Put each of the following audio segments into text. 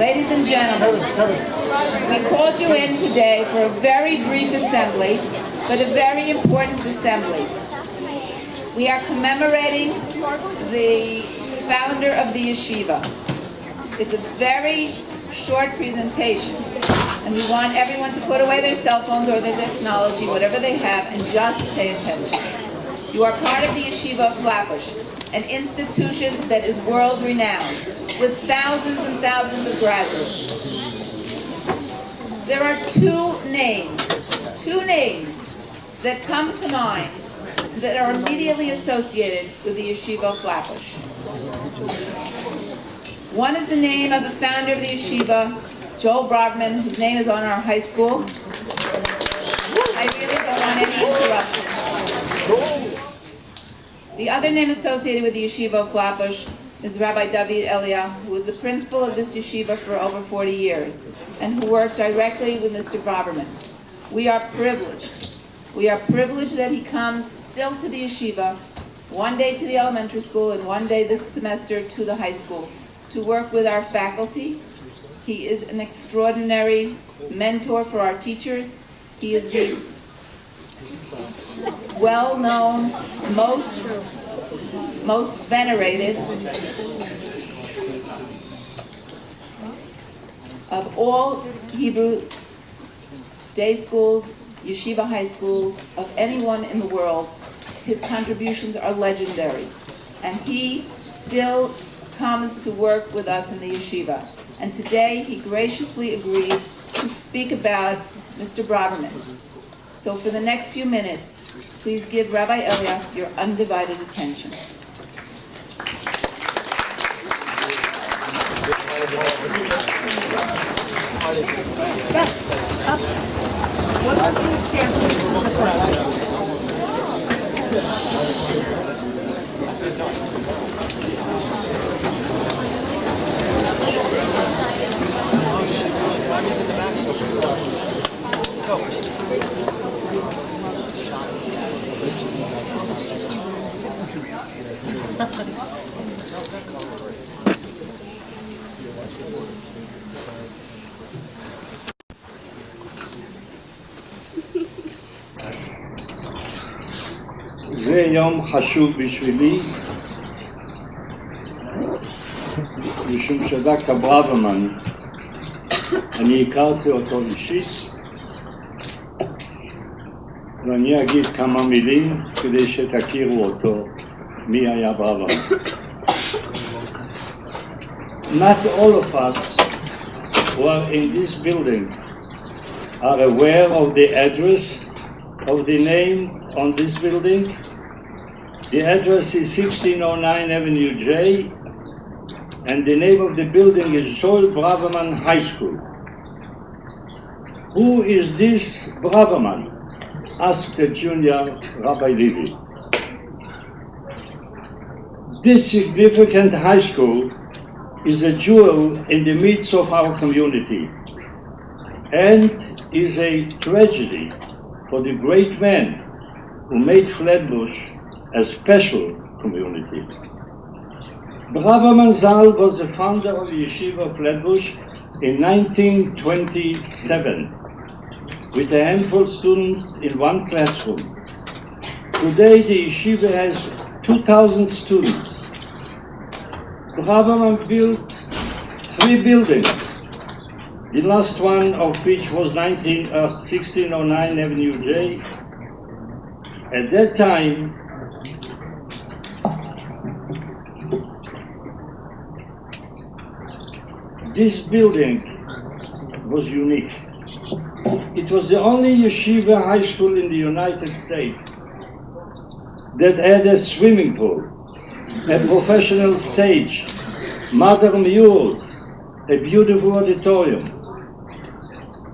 Ladies and gentlemen, we called you in today for a very brief assembly, but a very important assembly. We are commemorating the founder of the Yeshivah. It's a very short presentation, and we want everyone to put away their cell phones or their technology, whatever they have, and just pay attention. You are part of the Yeshiva of Flatbush, an institution that is world-renowned, with thousands and thousands of graduates. There are two names that come to mind that are immediately associated with the Yeshiva of Flatbush. One is the name of the founder of the Yeshiva, Joel Braverman, whose name is on our high school. I really don't want any interruptions. The other name associated with the Yeshiva of Flatbush is Rabbi Eliach, who was the principal of this yeshiva for over 40 years, and who worked directly with Mr. Braverman. We are privileged. We are privileged that he comes still to the yeshiva, one day to the elementary school and one day this semester to the high school, to work with our faculty. He is an extraordinary mentor for our teachers. He is the well-known, most venerated of all Hebrew day schools, yeshiva high schools, of anyone in the world. His contributions are legendary, and he still comes to work with us in the yeshiva. And today he graciously agreed to speak about Mr. Braverman. So for the next few minutes, please give Rabbi Eliach your undivided attention. Yes, up. One person would stand for the Let's go. זה יום חשוב בשבילי, משום שדוקטור ברוורמן, אני הכרתי אותו אישית, ואני אגיד כמה מילים כדי שתכירו אותו, מי היה ברוורמן. Not all of us who are in this building are aware of the address of the name on this building. The address is 1609 Avenue J, and the name of the building is Joel Braverman High School. Who is this Braverman? Asked the junior Rabbi Levi. This significant high school is a jewel in the midst of our community, and is a tragedy for the great man who made Flatbush a special community. Braverman Zal was the founder of the Yeshiva of Flatbush in 1927, with a handful of students in one classroom. Today the Yeshiva has 2,000 students. Braverman built 3 buildings, the last one of which was 1609 Avenue J. At that time, this building was unique. It was the only yeshiva high school in the United States that had a swimming pool, a professional stage, modern murals, a beautiful auditorium.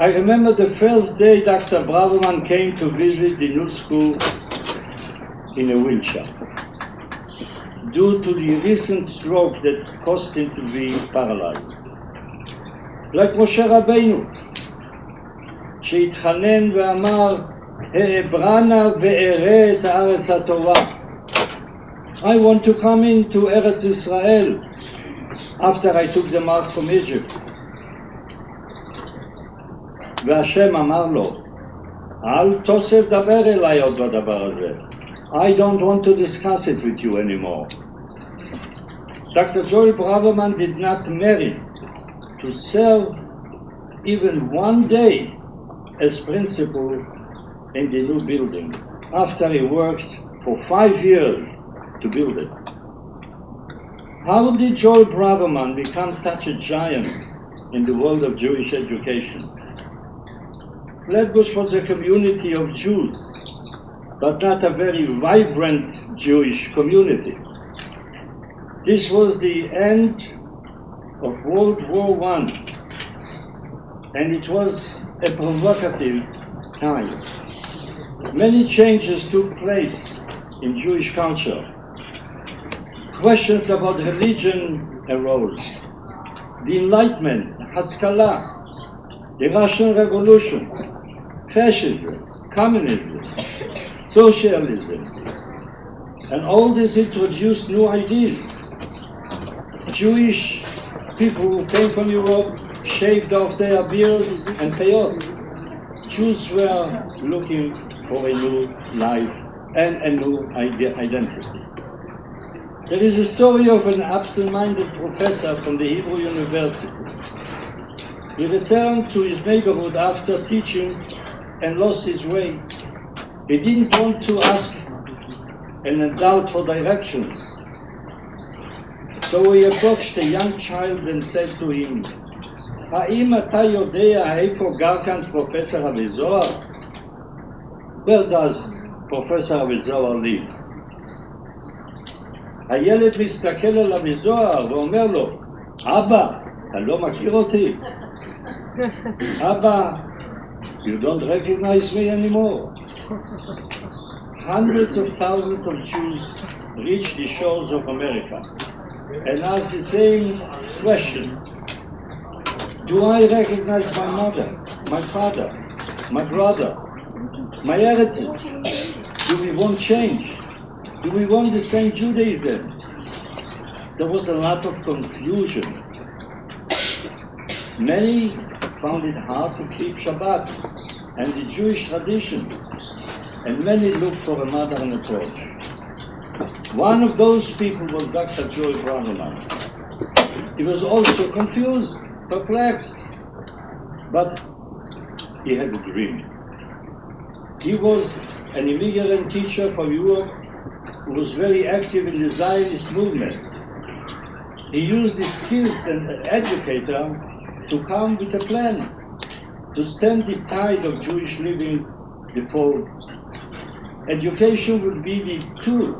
I remember the first day Dr. Braverman came to visit the new school in a wheelchair, due to the recent stroke that caused him to be paralyzed. Like Moshe Rabbeinu, שהתחנן ואמר, העברנה ואראה את הארץ הטובה. I want to come into Eretz Israel after I took them out from Egypt. והשם אמר לו, אל תוסף דבר אליי עוד בדבר הזה. I don't want to discuss it with you anymore. Dr. Joel Braverman did not merit to serve even one day as principal in the new building after he worked for 5 years to build it. How did Joel Braverman become such a giant in the world of Jewish education? Flatbush was a community of Jews, but not a very vibrant Jewish community. This was the end of World War I, and it was a provocative time. Many changes took place in Jewish culture. Questions about religion arose. The Enlightenment, Haskalah, the Russian Revolution, fascism, communism, socialism, and all this introduced new ideas. Jewish people who came from Europe shaved off their beards and peyot. Jews were looking for a new life and a new identity. There is a story of an absent-minded professor from the Hebrew University. He returned to his neighborhood after teaching and lost his way. He didn't want to ask an adult for directions. So he approached a young child and said to him, האם אתה יודע איפה גר כאן פרופסור אביזוהר? Where does Professor אביזוהר live? הילד מסתכל על אביזוהר ואומר לו, אבא, אתה לא מכיר אותי? אבא, you don't recognize me anymore. Hundreds of thousands of Jews reached the shores of America and asked the same question. Do I recognize my mother, my father, my brother, my heritage? Do we want change? Do we want the same Judaism? There was a lot of confusion. Many found it hard to keep Shabbat and the Jewish tradition, and many looked for another approach. One of those people was Dr. Joel Braverman. He was also confused, perplexed, but he had a dream. He was an immigrant teacher from Europe who was very active in the Zionist movement. He used his skills as an educator to come with a plan to stem the tide of Jewish living before. Education would be the tool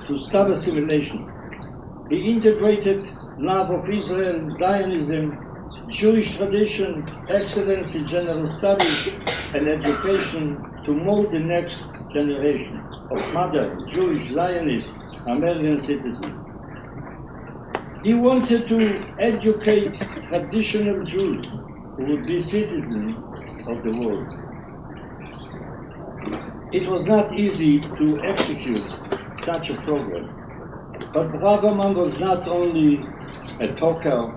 to stop assimilation. He integrated love of Israel, Zionism, Jewish tradition, excellence in general studies, and education to mold the next generation of modern Jewish Zionist American citizens. He wanted to educate traditional Jews who would be citizens of the world. It was not easy to execute such a program, but Braverman was not only a talker,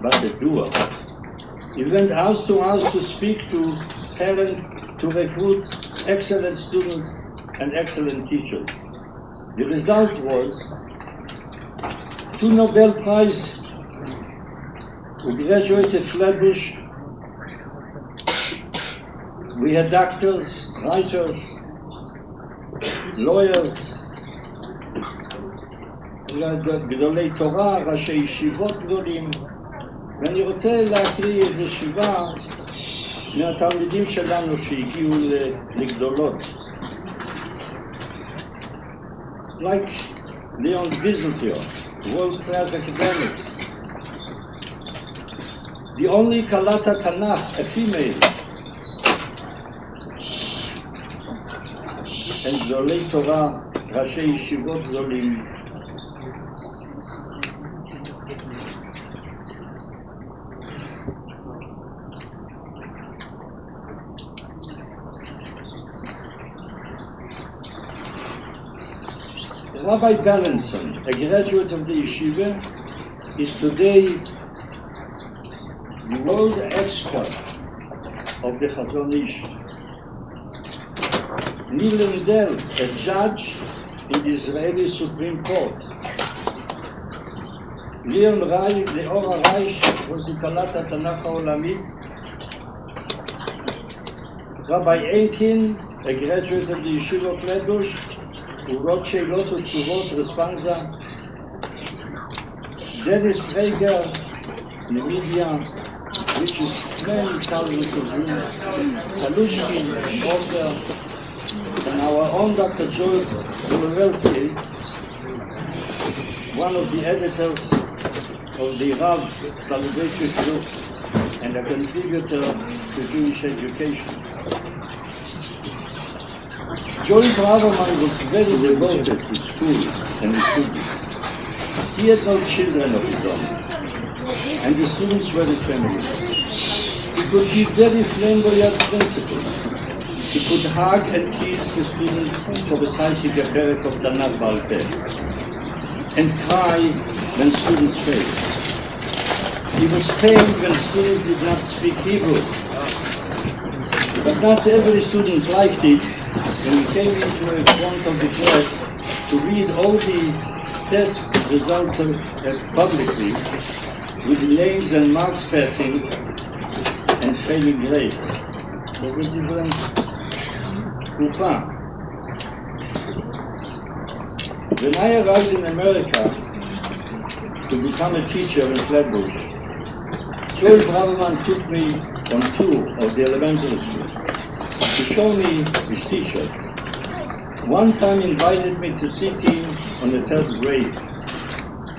but a doer. He went house to house to speak to parents, to recruit excellent students and excellent teachers. The result was 2 Nobel Prize who graduated Flatbush. We had doctors, writers, lawyers, גדולי תורה, ראשי ישיבות גדולים, ואני רוצה להקריא איזו ישיבה מהתלמידים שלנו שהגיעו לגדולות. Like Leon Wieseltier, world-class academics. The only Kalata Tanakh, a female, and גדולי תורה, ראשי ישיבות גדולים. Rabbi Balanson, a graduate of the Yeshivah, is today the world expert of the Chazon Ish. Neil Lindell, a judge in the Israeli Supreme Court. Leon Rai, the Ora Reich, was the Talat HaTanach HaOlamit. Rabbi Einkin, a graduate of the Yeshivah of Flatbush, who wrote Sheilot U'Tshuvot Responsa. Dennis Prager, Namibia, which is many thousands of Jews. Kalushkin, author, and our own Dr. Joel Braverman, one of the editors of the Rav Soloveitchik book and a contributor to Jewish education. Joel Braverman was very devoted to school and the students. He had no children of his own, and the students were his family. He could be very flamboyant principal. He could hug and kiss the students for reciting a perek of Tanakh Baal Peh, and cry when students failed. He was pained when students did not speak Hebrew. But not every student liked it when he came into the front of the class to read all the test results publicly with the names and marks passing and failing grades. There was different kufa. When I arrived in America to become a teacher in Flatbush, Joel Braverman took me on tour of the elementary school to show me his teachers. One time invited me to sit in on the third grade.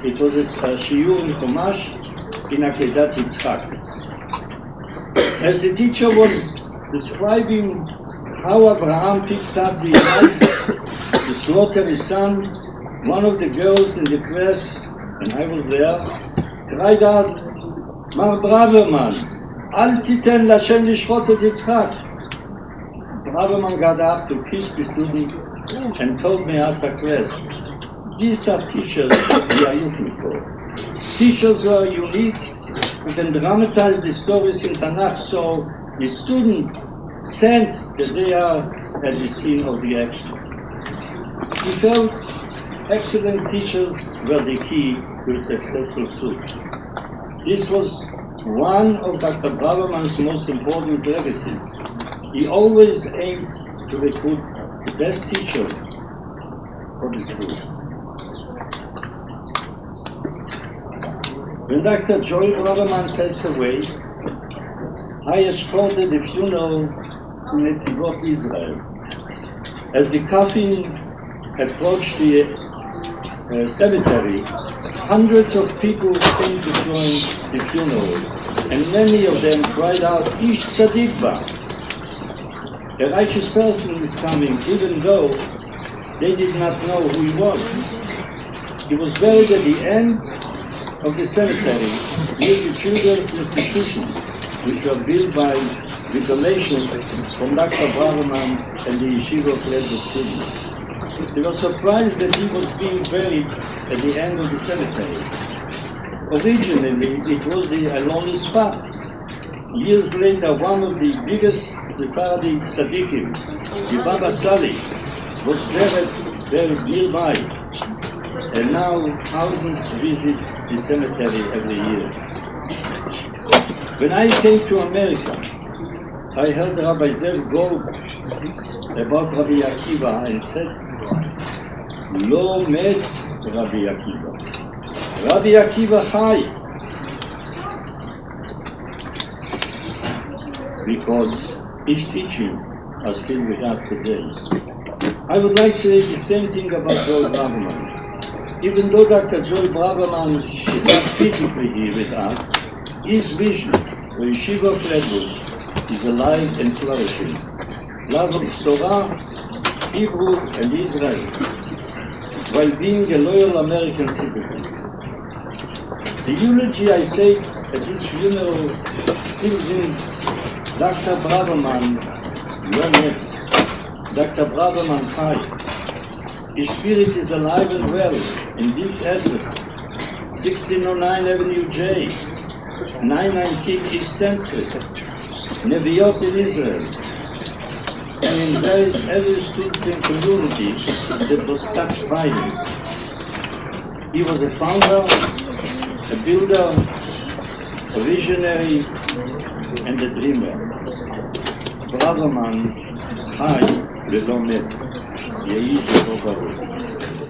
It was a shiur in Chumash in Akedat Yitzchak. As the teacher was describing how Abraham picked up the knife to slaughter his son, one of the girls in the class, and I was there, cried out, "Mar Braverman, al titen l'Hashem lishchot et Yitzchak." Braverman got up to kiss the student and told me after class, "These are teachers we are looking for. Teachers who are unique, who can dramatize the stories in Tanakh so the student sense that they are at the scene of the action." He felt excellent teachers were the key to a successful student. This was one of Dr. Braverman's most important legacies. He always aimed to recruit the best teachers for the school. When Dr. Joel Braverman passed away, I escorted the funeral to Netivot, Israel. As the coffin approached the cemetery, hundreds of people came to join the funeral, and many of them cried out, "Ish Tzaddik ba." A righteous person is coming, even though they did not know who he was. He was buried at the end of the cemetery near the children's institution, which were built by the donation from Dr. Braverman and the Yeshivah of Flatbush students. They were surprised that he was being buried at the end of the cemetery. Originally, it was the lonely spot. Years later, one of the biggest Sephardi tzaddikim, the Baba Sali, was buried nearby, and now thousands visit the cemetery every year. When I came to America, I heard Rabbi Zev Gold about Rabbi Akiva and said, "Lo met Rabbi Akiva. Rabbi Akiva chai." Because his teaching are still with us today. I would like to say the same thing about Joel Braverman. Even though Dr. Joel Braverman is not physically here with us, his vision for Yeshivah of Flatbush is alive and flourishing. Love of Torah, Hebrew, and Israel, while being a loyal American citizen. The eulogy I say at this funeral still means Dr. Braverman, Yonet, Dr. Braverman Chai. His spirit is alive and well in this address, 1609 Avenue J, 919 East 10th Street, Neviot in Israel, and in every student community that was touched by him. He was a founder, a builder, a visionary, and a dreamer. Braverman, Chai, ולא מת, יהי זכרו ברוך.